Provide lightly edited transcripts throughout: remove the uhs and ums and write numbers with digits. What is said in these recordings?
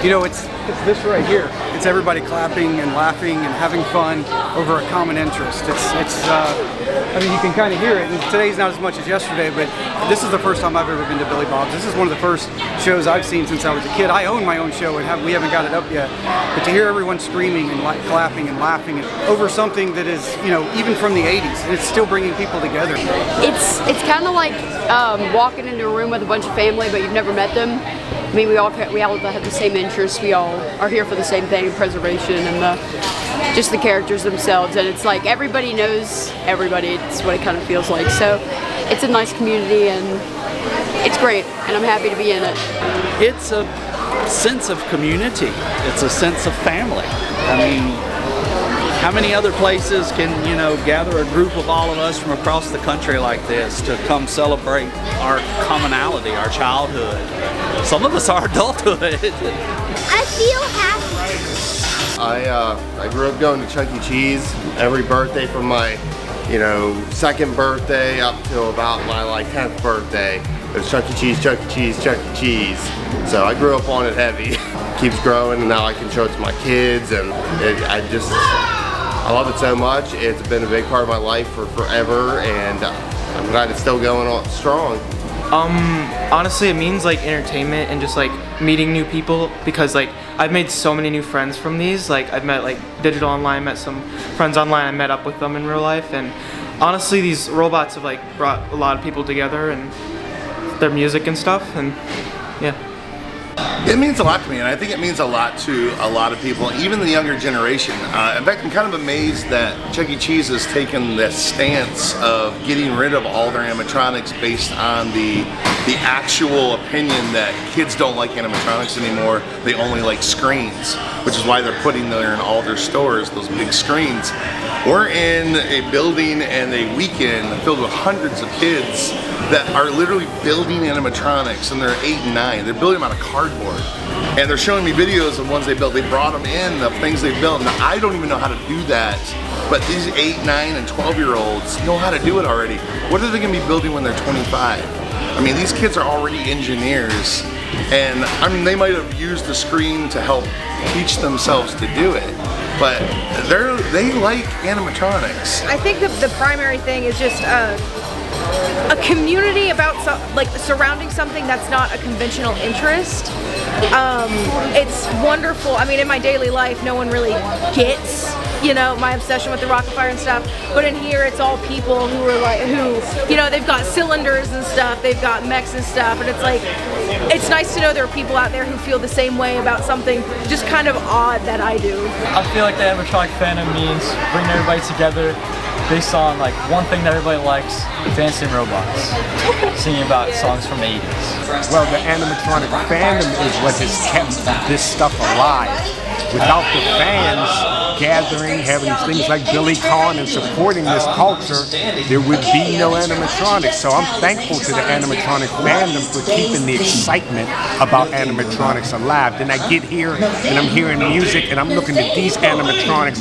You know, it's this right here. It's everybody clapping and laughing and having fun over a common interest. I mean, you can kind of hear it. And today's not as much as yesterday, but this is the first time I've ever been to Billy Bob's. This is one of the first shows I've seen since I was a kid. I own my own show and we haven't got it up yet. But to hear everyone screaming and clapping and laughing over something that is, you know, even from the 80s, and it's still bringing people together. It's kind of like walking into a room with a bunch of family, but you've never met them. I mean, we all have the same interests. We all are here for the same thing, preservation and just the characters themselves. And it's like everybody knows everybody. It's what it kind of feels like. So it's a nice community and it's great. And I'm happy to be in it. It's a sense of community. It's a sense of family. I mean, how many other places can, you know, gather a group of all of us from across the country like this to come celebrate our commonality, our childhood? Some of us our adulthood. I feel happy. I grew up going to Chuck E. Cheese every birthday from my, you know, second birthday up till about my 10th birthday. It was Chuck E. Cheese, Chuck E. Cheese, Chuck E. Cheese. So I grew up on it heavy. Keeps growing, and now I can show it to my kids, and I love it so much. It's been a big part of my life for forever, and I'm glad it's still going on strong. Honestly, it means like entertainment and just like meeting new people, because like I've made so many new friends from these. Like I've met like digital online, met some friends online, I met up with them in real life, and honestly these robots have like brought a lot of people together and their music and stuff, and yeah. It means a lot to me, and I think it means a lot to a lot of people, even the younger generation. In fact, I'm kind of amazed that Chuck E. Cheese has taken this stance of getting rid of all their animatronics based on the actual opinion that kids don't like animatronics anymore. They only like screens, which is why they're putting there in all their stores, those big screens. We're in a building and a weekend filled with hundreds of kids that are literally building animatronics, and they're 8 and 9. They're building them out of cardboard. And they're showing me videos of ones they built. They brought them in, of things they built. Now, I don't even know how to do that, but these 8, 9, and 12-year-olds know how to do it already. What are they gonna be building when they're 25? I mean, these kids are already engineers, and I mean, they might have used the screen to help teach themselves to do it, but they like animatronics. I think the primary thing is just a community about surrounding something that's not a conventional interest. It's wonderful. I mean, in my daily life, no one really gets, you know, my obsession with the rocket fire and stuff. But in here, it's all people who are like, you know, they've got cylinders and stuff, they've got mechs and stuff, and it's like, it's nice to know there are people out there who feel the same way about something just kind of odd that I do. I feel like the animatronic fandom means bringing everybody together based on like one thing that everybody likes: dancing robots, singing about songs from the 80s. Well, the animatronic fandom is what has kept this stuff alive. Without the fans gathering, having things like BillyCon and supporting this culture, there would be no animatronics. So I'm thankful to the animatronic fandom for keeping the excitement about animatronics alive. Then I get here and I'm hearing music and I'm looking at these animatronics.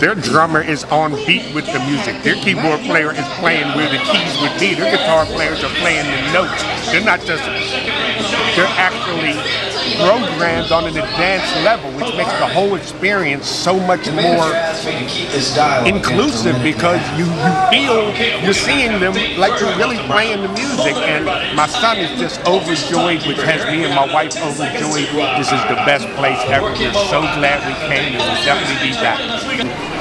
Their drummer is on beat with the music. Their keyboard player is playing where the keys would be. Their guitar players are playing the notes. They're not just, they're actually programmed on an advanced level, which makes the whole experience so much more inclusive, because you feel you're seeing them like you're really playing the music. And my son is just overjoyed, which has me and my wife overjoyed. This is the best place ever. We're so glad we came, and we'll definitely be back.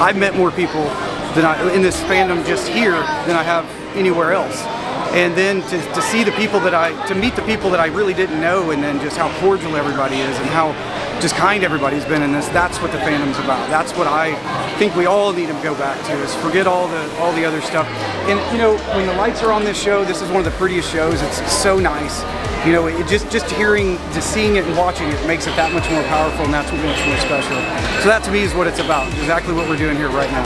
I've met more people in this fandom just here than I have anywhere else. And then to see the people to meet the people that I really didn't know, and then just how cordial everybody is and how just kind everybody's been in this. That's what the fandom's about. That's what I think we all need to go back to, is forget all the other stuff. And you know, when the lights are on this show, this is one of the prettiest shows. It's so nice. You know, just seeing it and watching it makes it that much more powerful, and that's what makes it more special. So that to me is what it's about. Exactly what we're doing here right now.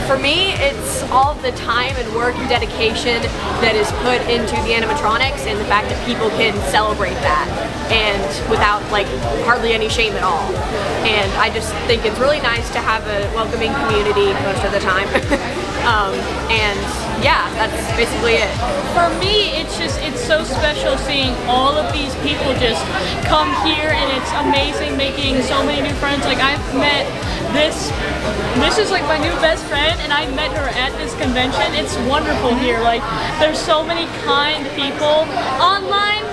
For me, it's all the time and work and dedication that is put into the animatronics, and the fact that people can celebrate that and without like hardly any shame at all. And I just think it's really nice to have a welcoming community most of the time. And yeah, that's basically it. For me, it's so special seeing all of these people just come here, and it's amazing making so many new friends. Like I've met this is like my new best friend, and I met her at this convention. It's wonderful here. Like there's so many kind people. Online,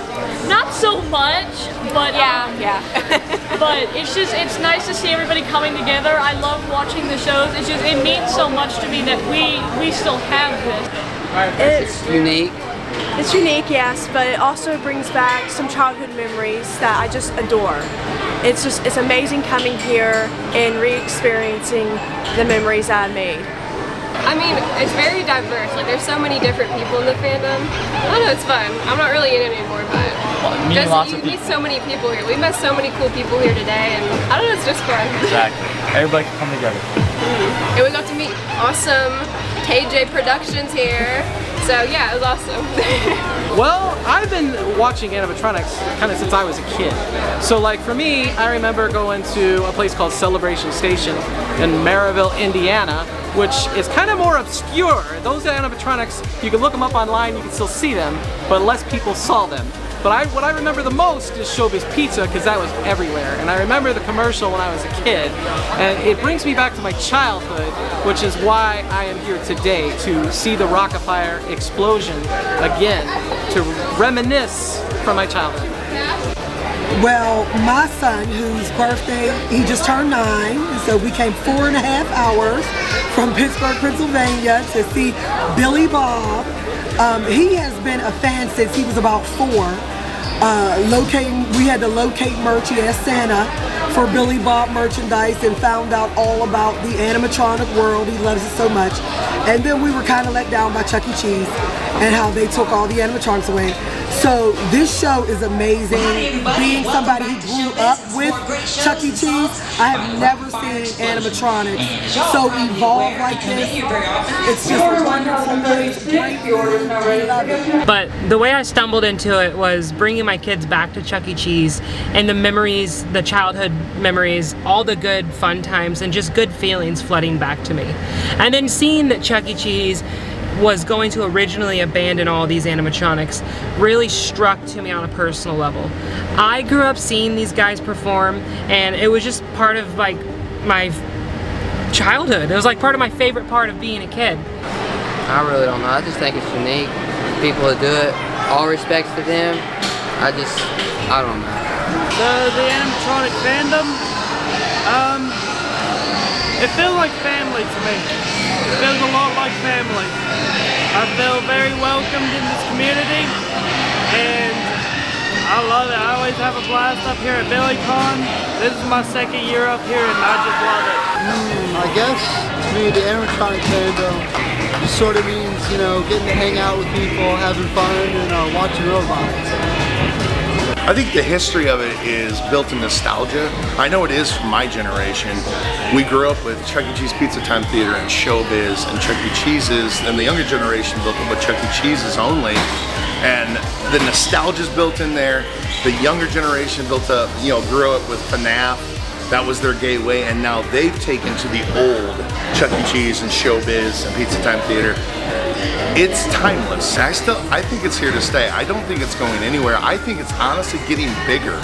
not so much, but yeah. but it's nice to see everybody coming together. I love watching the shows. It means so much to me that we still have this. It's unique. It's unique, yes, but it also brings back some childhood memories that I just adore. It's amazing coming here and re-experiencing the memories I made. I mean, it's very diverse. Like, there's so many different people in the fandom. I don't know, it's fun. I'm not really in it anymore, but you meet so many people here. We met so many cool people here today, and I don't know, it's just fun. Exactly. Everybody can come together. And we got to meet awesome TayJay Productions here. So yeah, it was awesome. Well, I've been watching animatronics kind of since I was a kid. So like for me, I remember going to a place called Celebration Station in Maryville, Indiana, which is kind of more obscure. Those animatronics, you can look them up online, you can still see them, but less people saw them. But what I remember the most is Showbiz Pizza, because that was everywhere. And I remember the commercial when I was a kid, and it brings me back to my childhood, which is why I am here today, to see the Rockafire explosion again, to reminisce from my childhood. Well, my son, whose birthday, he just turned 9, so we came 4.5 hours from Pittsburgh, Pennsylvania to see Billy Bob. He has been a fan since he was about 4. We had to locate merch. He asked Santa for Billy Bob merchandise and found out all about the animatronic world. He loves it so much. And then we were kind of let down by Chuck E. Cheese and how they took all the animatronics away. So this show is amazing. Being somebody who grew up with Chuck E. Cheese, I have never seen animatronics so evolved like this. It's just a wonderful place. Great food. I love it. But the way I stumbled into it was bringing my kids back to Chuck E. Cheese and the memories, the childhood memories, all the good fun times and just good feelings flooding back to me. And then seeing that Chuck E. Cheese was going to originally abandon all these animatronics really struck to me on a personal level. I grew up seeing these guys perform, and it was just part of like my childhood. It was like part of my favorite part of being a kid. I really don't know. I just think it's unique. People that do it, all respects to them. I don't know. The animatronic fandom, it feels like family to me. It feels a lot like family. I feel very welcomed in this community, and I love it. I always have a blast up here at BillyCon. This is my 2nd year up here, and I just love it. I guess to me the animatronic fandom just sort of means, you know, getting to hang out with people, having fun, and watching robots. I think the history of it is built in nostalgia. I know it is for my generation. We grew up with Chuck E. Cheese Pizza Time Theater and Showbiz and Chuck E. Cheese's, and the younger generation built up with Chuck E. Cheese's only. And the nostalgia's built in there. The younger generation built up, grew up with FNAF. That was their gateway, and now they've taken to the old Chuck E. Cheese and Showbiz and Pizza Time Theater. It's timeless. I think it's here to stay. I don't think it's going anywhere. I think it's honestly getting bigger.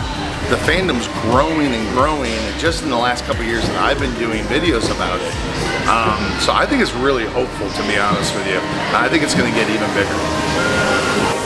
The fandom's growing and growing, and just in the last couple of years that I've been doing videos about it. So I think it's really hopeful, to be honest with you. I think it's going to get even bigger.